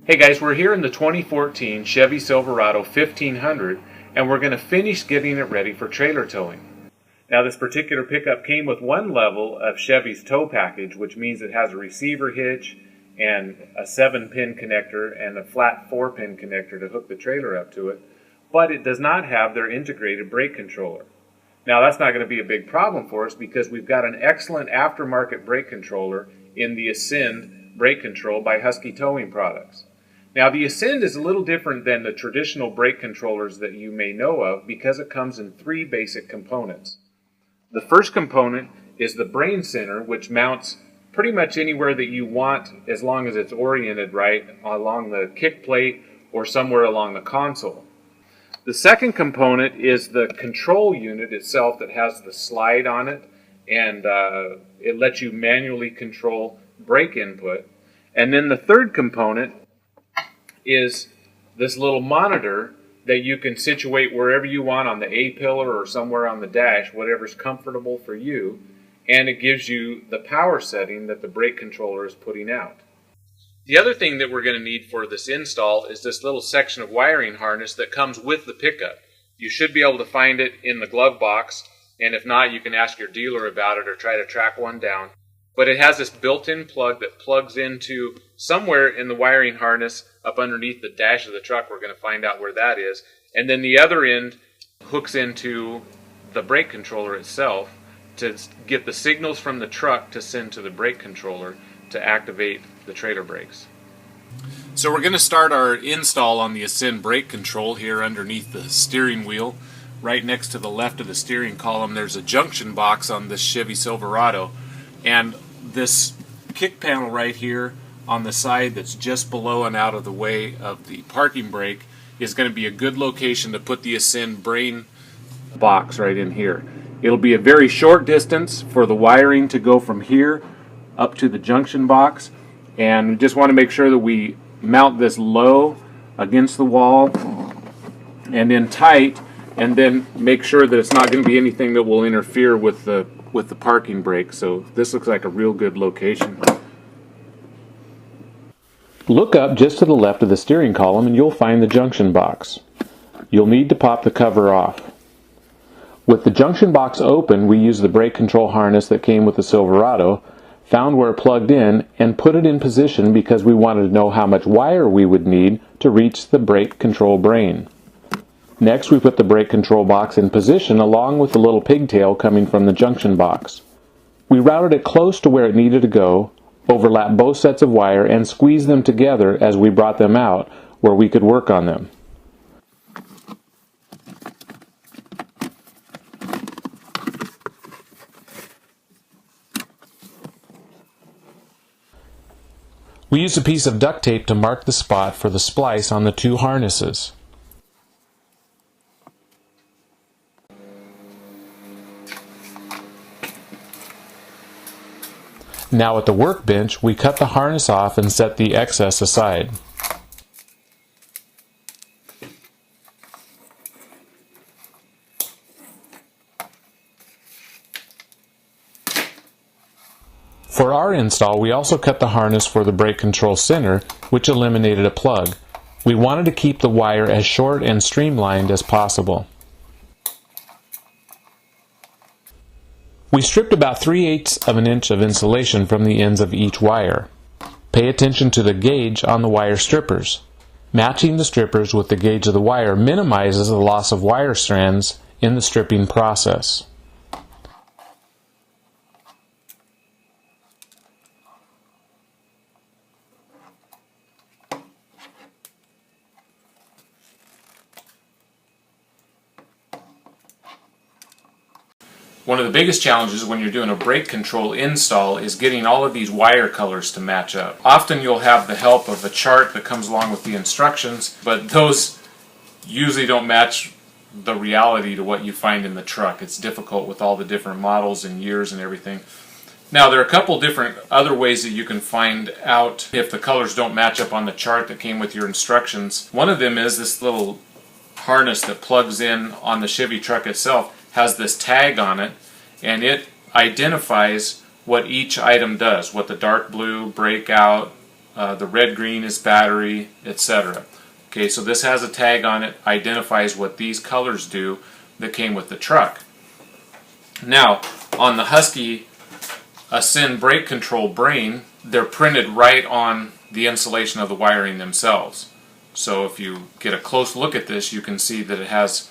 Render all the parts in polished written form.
Hey guys, we're here in the 2014 Chevy Silverado 1500 and we're going to finish getting it ready for trailer towing. Now this particular pickup came with one level of Chevy's tow package, which means it has a receiver hitch and a 7-pin connector and a flat 4-pin connector to hook the trailer up to it, but it does not have their integrated brake controller. Now that's not going to be a big problem for us because we've got an excellent aftermarket brake controller in the Ascend brake control by Husky Towing Products. Now the Ascend is a little different than the traditional brake controllers that you may know of because it comes in 3 basic components. The first component is the brain center, which mounts pretty much anywhere that you want as long as it's oriented right along the kick plate or somewhere along the console. The second component is the control unit itself that has the slide on it, and it lets you manually control brake input. And then the third component is this little monitor that you can situate wherever you want on the A-pillar or somewhere on the dash, whatever's comfortable for you, and it gives you the power setting that the brake controller is putting out. The other thing that we're going to need for this install is this little section of wiring harness that comes with the pickup. You should be able to find it in the glove box, and if not, you can ask your dealer about it or try to track one down. But it has this built-in plug that plugs into somewhere in the wiring harness up underneath the dash of the truck. We're going to find out where that is. And then the other end hooks into the brake controller itself to get the signals from the truck to send to the brake controller to activate the trailer brakes. So we're going to start our install on the Ascend brake control here underneath the steering wheel. Right next to the left of the steering column there's a junction box on this Chevy Silverado, and this kick panel right here on the side that's just below and out of the way of the parking brake is going to be a good location to put the Ascend brain box right in here. It'll be a very short distance for the wiring to go from here up to the junction box, and we just want to make sure that we mount this low against the wall and then tight, and then make sure that it's not going to be anything that will interfere with the parking brake. So this looks like a real good location. Look up just to the left of the steering column and you'll find the junction box. You'll need to pop the cover off. With the junction box open, we used the brake control harness that came with the Silverado, found where it plugged in, and put it in position because we wanted to know how much wire we would need to reach the brake control brain. Next, we put the brake control box in position along with the little pigtail coming from the junction box. We routed it close to where it needed to go, overlapped both sets of wire, and squeezed them together as we brought them out where we could work on them. We used a piece of duct tape to mark the spot for the splice on the 2 harnesses. Now at the workbench, we cut the harness off and set the excess aside. For our install, we also cut the harness for the brake control center, which eliminated a plug. We wanted to keep the wire as short and streamlined as possible. We stripped about 3/8 of an inch of insulation from the ends of each wire. Pay attention to the gauge on the wire strippers. Matching the strippers with the gauge of the wire minimizes the loss of wire strands in the stripping process. One of the biggest challenges when you're doing a brake control install is getting all of these wire colors to match up. Often you'll have the help of a chart that comes along with the instructions, but those usually don't match the reality to what you find in the truck. It's difficult with all the different models and years and everything. Now there are a couple different other ways that you can find out if the colors don't match up on the chart that came with your instructions. One of them is this little harness that plugs in on the Chevy truck itself. Has this tag on it, and it identifies what each item does, what the dark blue, breakout, the red green is battery, etc. Okay, so this has a tag on it, identifies what these colors do that came with the truck. Now, on the Husky Ascend brake control brain, they're printed right on the insulation of the wiring themselves. So if you get a close look at this, you can see that it has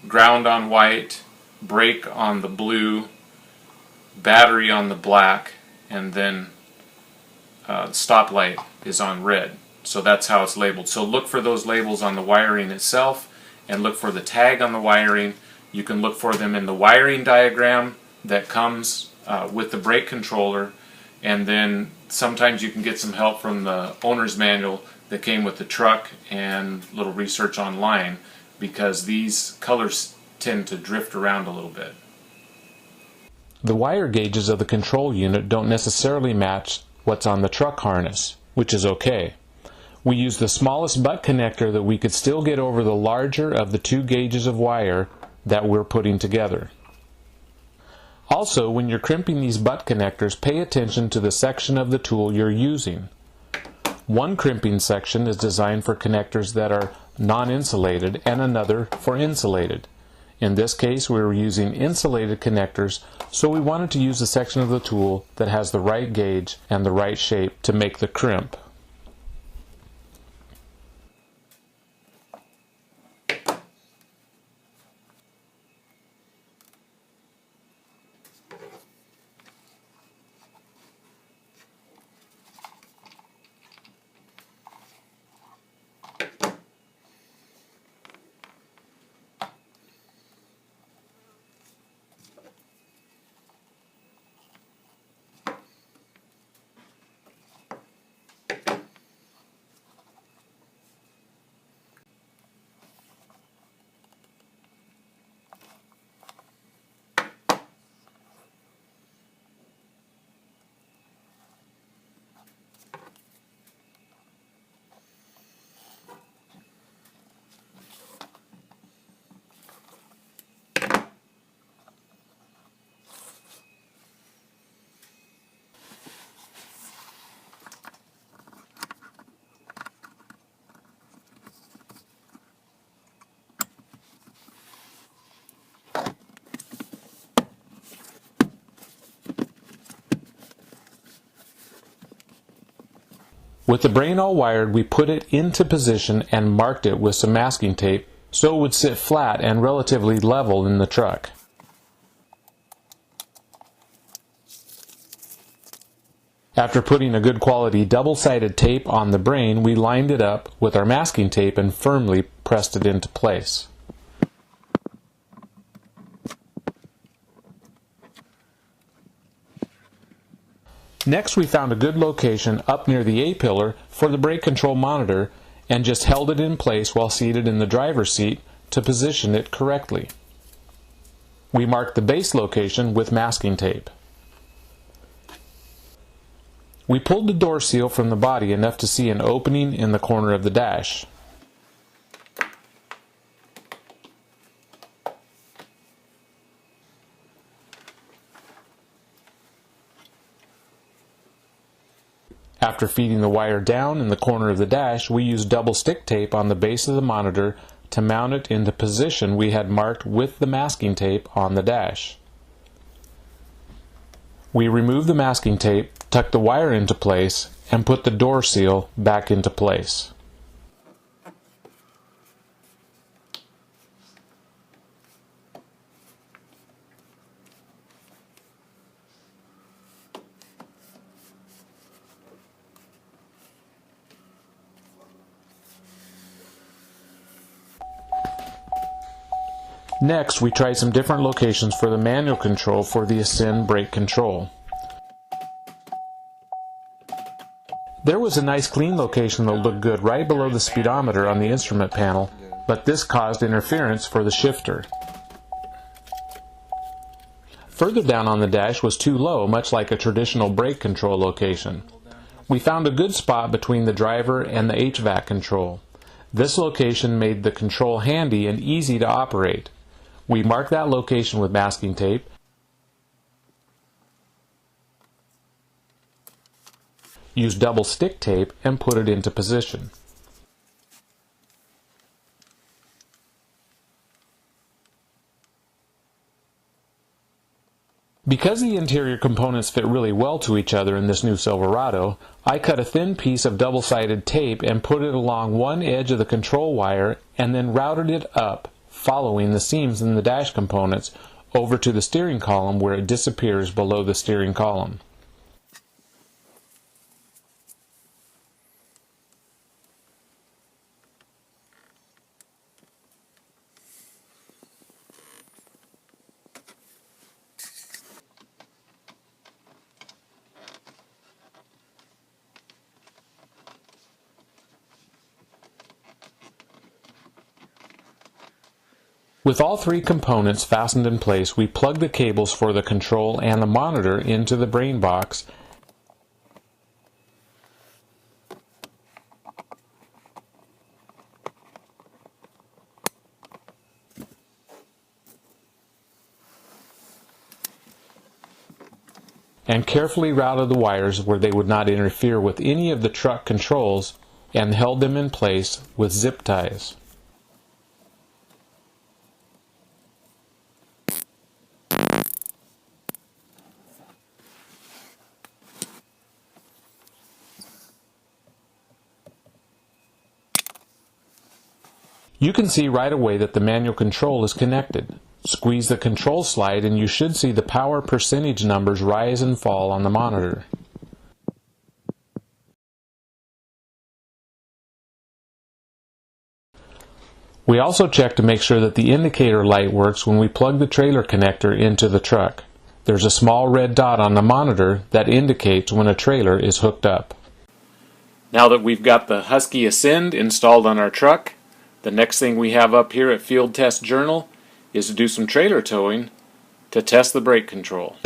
ground on white, brake on the blue, battery on the black, and then stoplight is on red. So that's how it's labeled. So look for those labels on the wiring itself and look for the tag on the wiring. You can look for them in the wiring diagram that comes with the brake controller, and then sometimes you can get some help from the owner's manual that came with the truck and little research online, because these colors tend to drift around a little bit. The wire gauges of the control unit don't necessarily match what's on the truck harness, which is okay. We used the smallest butt connector that we could still get over the larger of the two gauges of wire that we're putting together. Also, when you're crimping these butt connectors, pay attention to the section of the tool you're using. One crimping section is designed for connectors that are non-insulated and another for insulated. In this case, we were using insulated connectors, so we wanted to use the section of the tool that has the right gauge and the right shape to make the crimp. With the brain all wired, we put it into position and marked it with some masking tape so it would sit flat and relatively level in the truck. After putting a good quality double-sided tape on the brain, we lined it up with our masking tape and firmly pressed it into place. Next, we found a good location up near the A-pillar for the brake control monitor and just held it in place while seated in the driver's seat to position it correctly. We marked the base location with masking tape. We pulled the door seal from the body enough to see an opening in the corner of the dash. After feeding the wire down in the corner of the dash, we used double stick tape on the base of the monitor to mount it into position we had marked with the masking tape on the dash. We removed the masking tape, tucked the wire into place, and put the door seal back into place. Next, we tried some different locations for the manual control for the Ascend brake control. There was a nice clean location that looked good right below the speedometer on the instrument panel, but this caused interference for the shifter. Further down on the dash was too low, much like a traditional brake control location. We found a good spot between the driver and the HVAC control. This location made the control handy and easy to operate. We marked that location with masking tape. use double stick tape, and put it into position. Because the interior components fit really well to each other in this new Silverado, I cut a thin piece of double-sided tape and put it along one edge of the control wire and then routed it up, following the seams in the dash components, over to the steering column where it disappears below the steering column. With all three components fastened in place, we plug the cables for the control and the monitor into the brain box and carefully routed the wires where they would not interfere with any of the truck controls and held them in place with zip ties. You can see right away that the manual control is connected. Squeeze the control slide and you should see the power percentage numbers rise and fall on the monitor. We also check to make sure that the indicator light works when we plug the trailer connector into the truck. There's a small red dot on the monitor that indicates when a trailer is hooked up. Now that we've got the Husky Ascend installed on our truck, the next thing we have up here at Field Test Journal is to do some trailer towing to test the brake control.